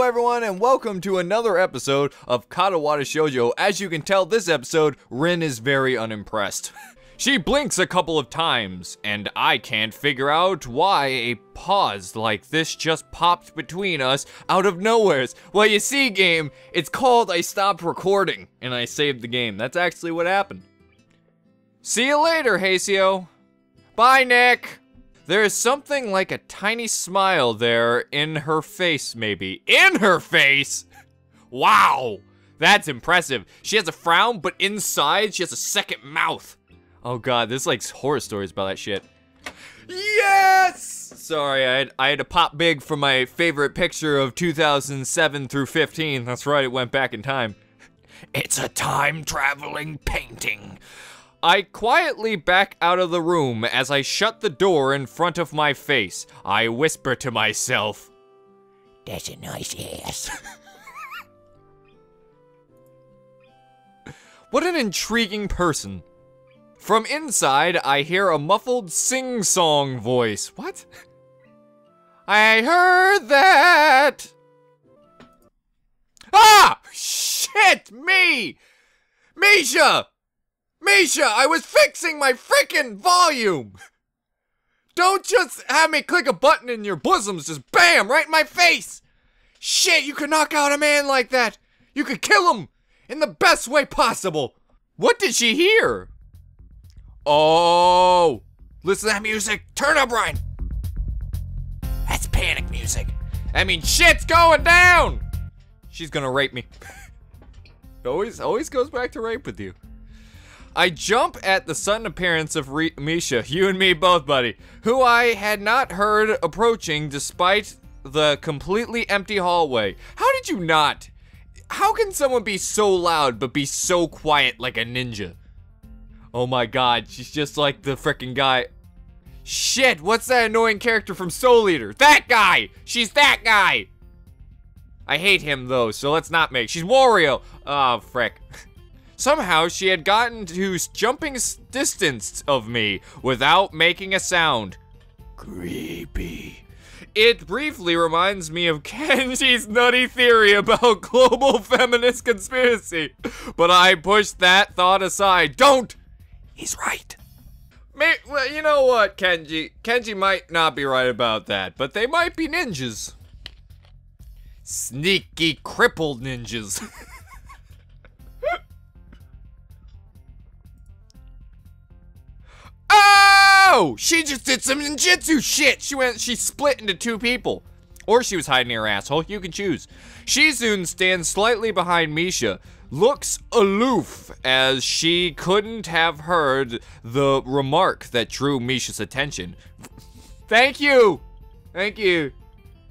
everyone, and welcome to another episode of Katawa Shoujo. As you can tell, this episode, Rin is very unimpressed. She blinks a couple of times, and I can't figure out why a pause like this just popped between us out of nowhere. Well, you see, game, it's called I stopped recording, and I saved the game. That's actually what happened. See you later, Hisao. Bye, Nick. There is something like a tiny smile there in her face, maybe. In her face? Wow, that's impressive. She has a frown, but inside she has a second mouth. Oh god, there's like horror stories about that shit. Yes! Sorry, I had to pop big for my favorite picture of 2007 through 15. That's right, it went back in time. It's a time-traveling painting. I quietly back out of the room as I shut the door in front of my face. I whisper to myself, "That's a nice ass." What an intriguing person. From inside, I hear a muffled sing-song voice. What? I heard that. Ah! Shit, me! Misha! Misha, I was fixing my frickin' volume! Don't just have me click a button in your bosoms, just BAM, right in my face! Shit, you could knock out a man like that! You could kill him! In the best way possible! What did she hear? Oh! Listen to that music! Turn up, Ryan! That's panic music. That means shit's going down! She's gonna rape me. Always goes back to rape with you. I jump at the sudden appearance of Misha, you and me both, buddy, who I had not heard approaching despite the completely empty hallway. How did you not? How can someone be so loud but be so quiet like a ninja? Oh my god, she's just like the frickin' guy. Shit, what's that annoying character from Soul Eater? That guy! She's that guy! I hate him though, so let's not make. She's Wario! Oh, frick. Somehow, she had gotten to jumping distance of me without making a sound. Creepy. It briefly reminds me of Kenji's nutty theory about global feminist conspiracy. But I pushed that thought aside. Don't! He's right. Well, you know what, Kenji? Kenji might not be right about that, but they might be ninjas. Sneaky, crippled ninjas. Oh! She just did some ninjutsu shit! She split into two people. Or she was hiding her asshole, you can choose. Shizune stands slightly behind Misha, looks aloof as she couldn't have heard the remark that drew Misha's attention. Thank you! Thank you.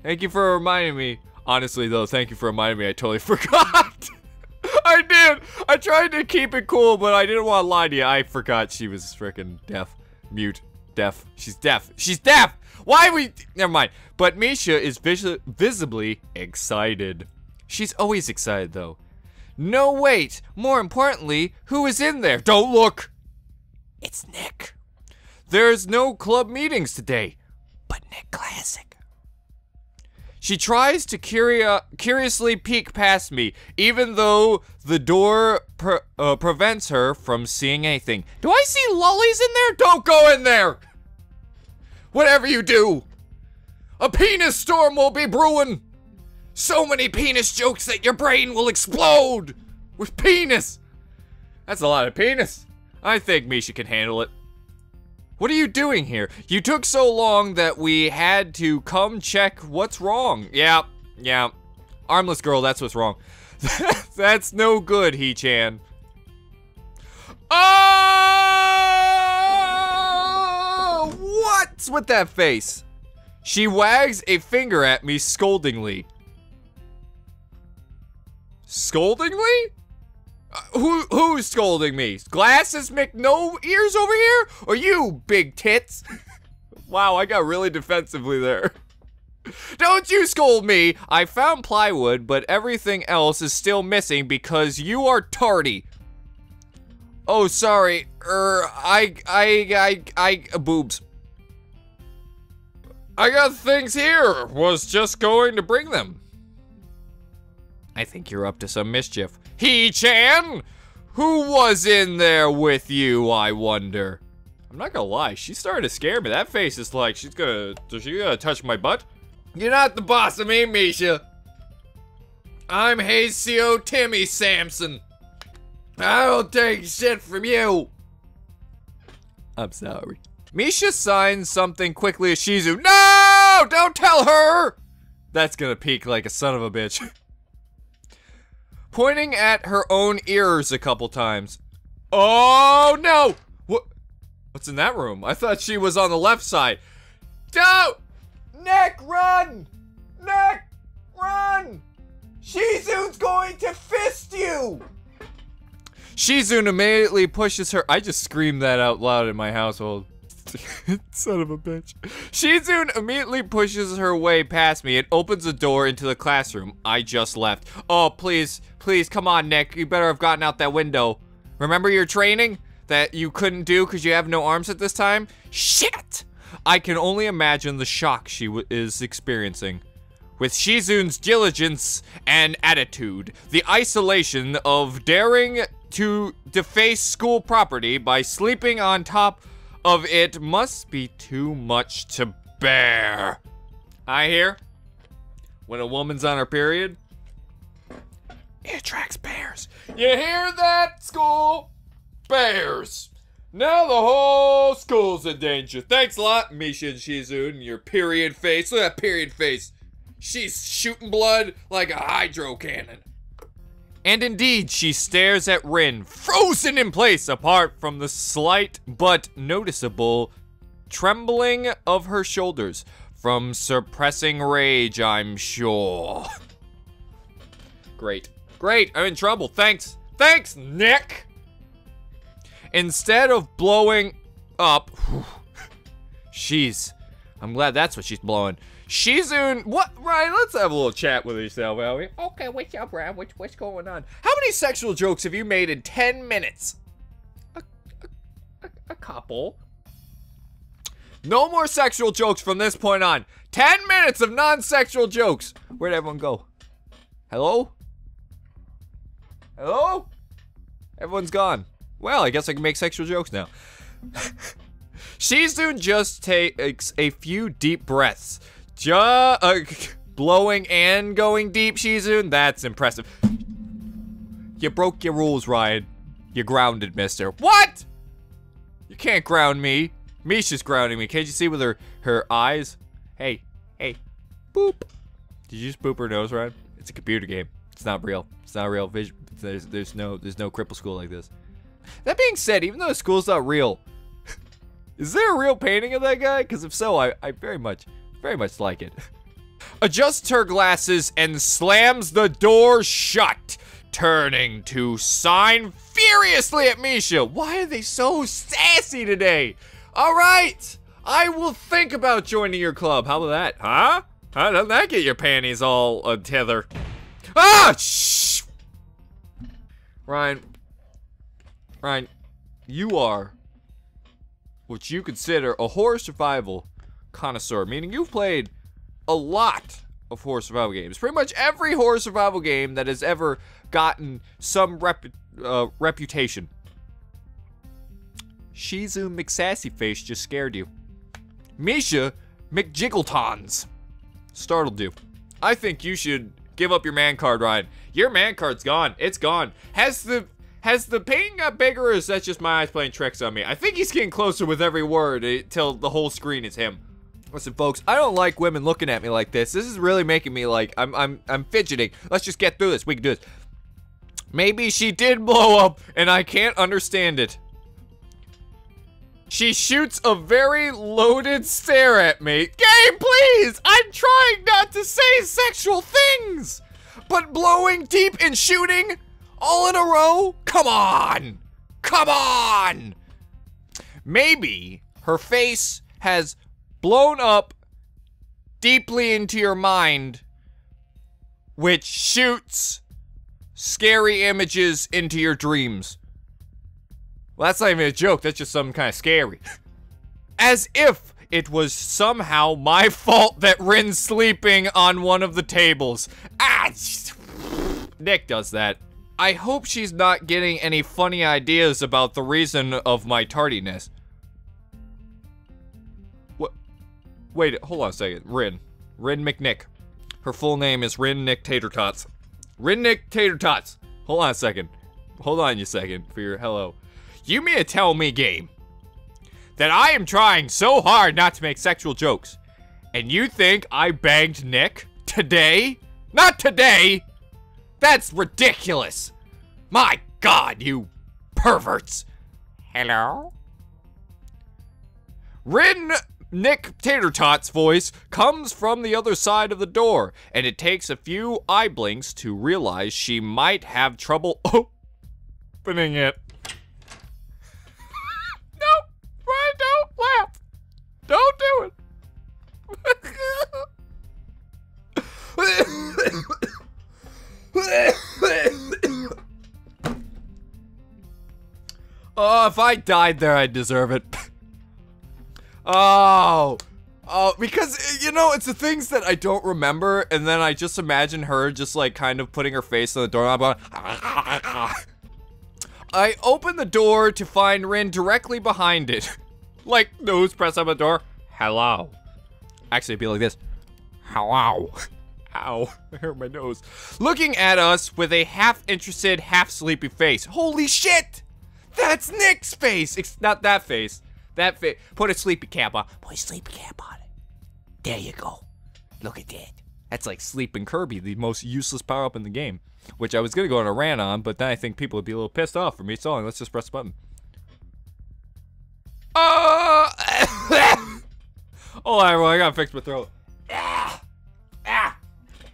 Thank you for reminding me. Honestly though, thank you for reminding me, I totally forgot. I did! I tried to keep it cool, but I didn't want to lie to you. I forgot she was freaking deaf. Mute. Deaf. She's deaf. She's deaf! Why we... Never mind. But Misha is visibly excited. She's always excited, though. No, wait. More importantly, who is in there? Don't look! It's Nick. There's no club meetings today. But Nick Classic. She tries to curiously peek past me, even though the door prevents her from seeing anything. Do I see lollies in there? Don't go in there! Whatever you do, a penis storm will be brewing. So many penis jokes that your brain will explode with penis. That's a lot of penis. I think Misha can handle it. What are you doing here? You took so long that we had to come check what's wrong. Yeah. Armless girl, that's what's wrong. That's no good, He-chan. Oh! What's with that face? She wags a finger at me scoldingly. Scoldingly? Who's scolding me? Glasses McNo ears over here? Or you, big tits? Wow, I got really defensively there. Don't you scold me! I found plywood, but everything else is still missing because you are tardy. Oh, sorry. Boobs. I got things here. Was just going to bring them. I think you're up to some mischief. He-chan? Who was in there with you, I wonder? I'm not gonna lie, she started to scare me. That face is like, is she gonna touch my butt? You're not the boss of me, Misha. I'm Hisao Timmy Samson. I don't take shit from you. I'm sorry. Misha signs something quickly as Shizu. No! Don't tell her! That's gonna peak like a son of a bitch. Pointing at her own ears a couple times. Oh no! What's in that room? I thought she was on the left side. Don't! Nick, run! Nick, run! Shizu's going to fist you! Shizun immediately pushes her. I just screamed that out loud in my household. Son of a bitch. Shizun immediately pushes her way past me and opens a door into the classroom I just left. Oh, please, please, come on, Nick. You better have gotten out that window. Remember your training that you couldn't do because you have no arms at this time? Shit! I can only imagine the shock she is experiencing. With Shizun's diligence and attitude, the isolation of daring to deface school property by sleeping on top of it must be too much to bear. I hear when a woman's on her period, it attracts bears. You hear that, school? Bears. Now the whole school's in danger. Thanks a lot, Misha and Shizun, and your period face. Look at that period face. She's shooting blood like a hydro cannon. And indeed, she stares at Rin, frozen in place, apart from the slight but noticeable trembling of her shoulders. From suppressing rage, I'm sure. Great. Great, I'm in trouble. Thanks. Thanks, Nick! Instead of blowing up... I'm glad that's what she's blowing. Shizun, what? Ryan, let's have a little chat with yourself, shall we? Okay, what's up, Ryan? What's going on? How many sexual jokes have you made in 10 minutes? A couple. No more sexual jokes from this point on. 10 minutes of non-sexual jokes. Where'd everyone go? Hello? Hello? Everyone's gone. Well, I guess I can make sexual jokes now. Shizun just takes a few deep breaths. Blowing and going deep, Shizun. That's impressive. You broke your rules, Ryan. You're grounded, mister. What? You can't ground me. Misha's grounding me. Can't you see with her eyes? Hey. Boop. Did you just boop her nose, Ryan? It's a computer game. It's not real. It's not real. There's no cripple school like this. That being said, even though the school's not real, is there a real painting of that guy? Because if so, I very much like it. Adjusts her glasses and slams the door shut, turning to sign furiously at Misha. Why are they so sassy today? All right, I will think about joining your club. How about that, huh? How doesn't that get your panties all tether? Ah, shh! Ryan, you are what you consider a horror survival connoisseur, meaning you've played a lot of horror survival games. Pretty much every horror survival game that has ever gotten some reputation. Shizu McSassyface just scared you. Misha McJiggletons startled you. I think you should give up your man card, Ryan. Your man card's gone. It's gone. Has the painting got bigger, or is that just my eyes playing tricks on me? I think he's getting closer with every word till the whole screen is him. Listen, folks, I don't like women looking at me like this. This is really making me like, I'm fidgeting. Let's just get through this. We can do this. Maybe she did blow up, and I can't understand it. She shoots a very loaded stare at me. Game, please! I'm trying not to say sexual things! But blowing deep and shooting all in a row? Come on! Come on! Maybe her face has blown up deeply into your mind, which shoots scary images into your dreams. Well, that's not even a joke, that's just something kind of scary. As if it was somehow my fault that Rin's sleeping on one of the tables. Ah! Nick does that. I hope she's not getting any funny ideas about the reason of my tardiness. What? Wait, hold on a second. Rin McNick. Her full name is Rin Nick Tater Tots. Rin Nick Tater Tots. Hold on a second. Hold on a second for your hello. You mean to tell me, game, that I am trying so hard not to make sexual jokes, and you think I banged Nick today? Not today! That's ridiculous! My God, you perverts! Hello? Rin Nick Tater Tots' voice comes from the other side of the door, and it takes a few eye blinks to realize she might have trouble opening it. No, Ryan, don't laugh. Don't do it. Oh, if I died there, I'd deserve it. Oh, because, you know, it's the things that I don't remember, and then I just imagine her just, like, kind of putting her face on the doorknob going, I open the door to find Rin directly behind it. Like, nose pressed on the door. Hello. Actually, it'd be like this. Hello. Ow, I hurt my nose. Looking at us with a half-interested, half-sleepy face. Holy shit! That's Nick's face! It's not that face. That face. Put a sleepy cap on. Put a sleepy cap on it. There you go. Look at that. That's like Sleeping Kirby, the most useless power-up in the game. Which I was gonna go on a rant on, but then I think people would be a little pissed off for me stalling. Let's just press the button. Hold on, everyone. I gotta fix my throat.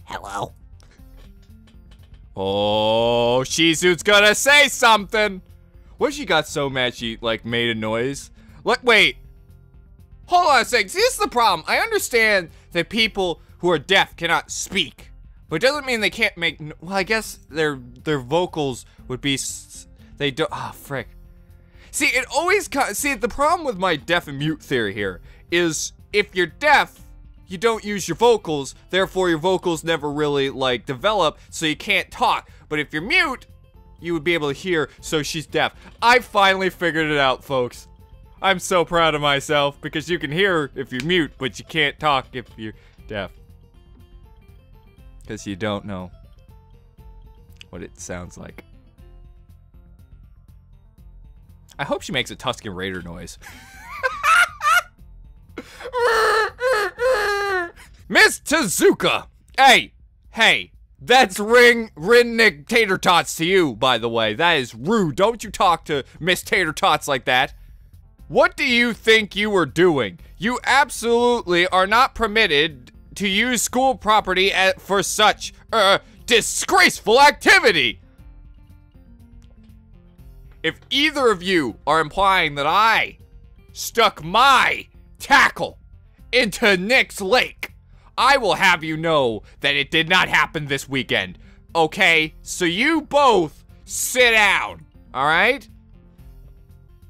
Hello. Oh, Shizu's gonna say something. What if she got so mad she, like, made a noise? Like, wait. Hold on a second. See, this is the problem. I understand that people who are deaf cannot speak, but it doesn't mean they can't make. Well, I guess their vocals would be. They don't. Ah, frick. See, it always. See, the problem with my deaf and mute theory here is if you're deaf, you don't use your vocals, therefore your vocals never really, like, develop, so you can't talk. But if you're mute, you would be able to hear, so she's deaf. I finally figured it out, folks. I'm so proud of myself, because you can hear if you're mute, but you can't talk if you're deaf. Because you don't know what it sounds like. I hope she makes a Tusken Raider noise. Miss Tezuka! Hey, that's Rin Nick Tater Tots to you, by the way. That is rude. Don't you talk to Miss Tater Tots like that. What do you think you were doing? You absolutely are not permitted to use school property for such, disgraceful activity! If either of you are implying that I stuck my tackle into Nick's lake, I will have you know that it did not happen this weekend. Okay? So you both sit down. Alright?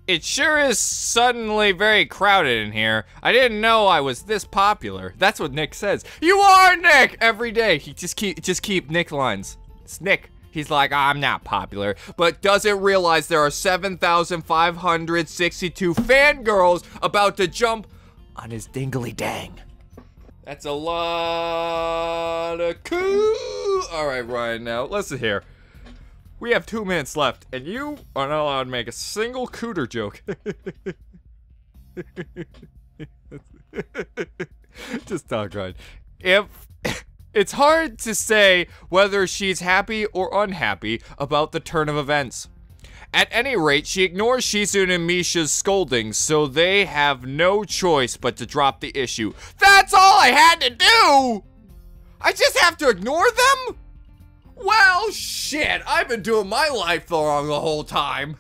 It sure is suddenly very crowded in here. I didn't know I was this popular. That's what Nick says. You are Nick! Every day. He just keep Nick lines. It's Nick. He's like, I'm not popular, but doesn't realize there are 7,562 fangirls about to jump on his dingly dang. That's a lot of cool. All right, Ryan, now listen here. We have 2 minutes left, and you are not allowed to make a single cooter joke. Just talk, Ryan. It's hard to say whether she's happy or unhappy about the turn of events. At any rate, she ignores Shizune and Misha's scoldings, so they have no choice but to drop the issue. That's all I had to do! I just have to ignore them? Well, shit, I've been doing my life wrong the whole time.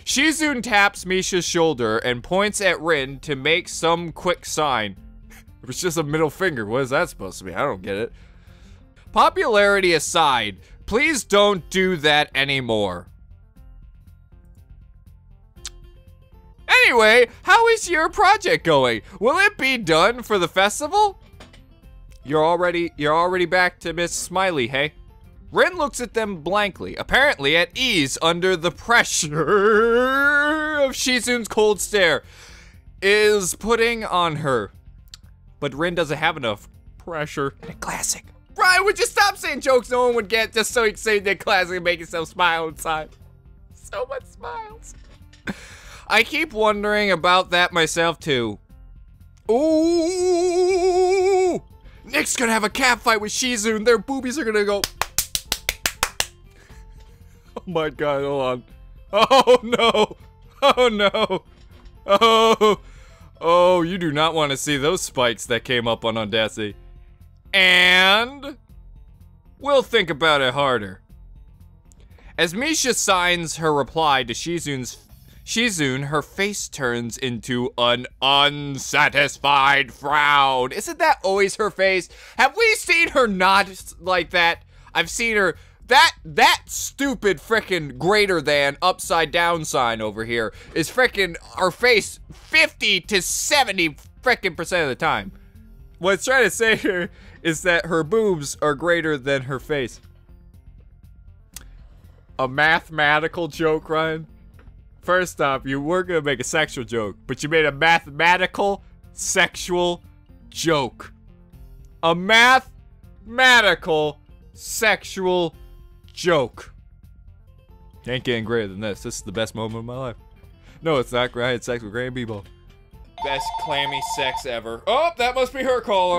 Shizune taps Misha's shoulder and points at Rin to make some quick sign. It was just a middle finger. What is that supposed to be? I don't get it. Popularity aside, please don't do that anymore. Anyway, how is your project going? Will it be done for the festival? You're already back to Miss Smiley, hey? Rin looks at them blankly, apparently at ease under the pressure of Shizun's cold stare is putting on her. But Rin doesn't have enough pressure. And a classic. Brian, would you stop saying jokes no one would get just so you can say that classic and make yourself smile inside? So much smiles. I keep wondering about that myself too. Ooh! Nick's gonna have a cat fight with Shizun. Their boobies are gonna go. Oh my god, hold on. Oh no! Oh no! Oh, you do not want to see those spikes that came up on Audacity. And we'll think about it harder. As Misha signs her reply to Shizun, her face turns into an unsatisfied frown. Isn't that always her face? Have we seen her not like that? I've seen her, that stupid frickin' greater than upside down sign over here is frickin' her face 50 to 70 frickin' % of the time. What it's trying to say here is that her boobs are greater than her face. A mathematical joke, Ryan? First off, you weren't gonna make a sexual joke, but you made a mathematical sexual joke. A mathematical sexual joke. Ain't getting greater than this. This is the best moment of my life. No, it's not. I had sex with Grand Bebo. Best clammy sex ever. Oh, that must be her calling.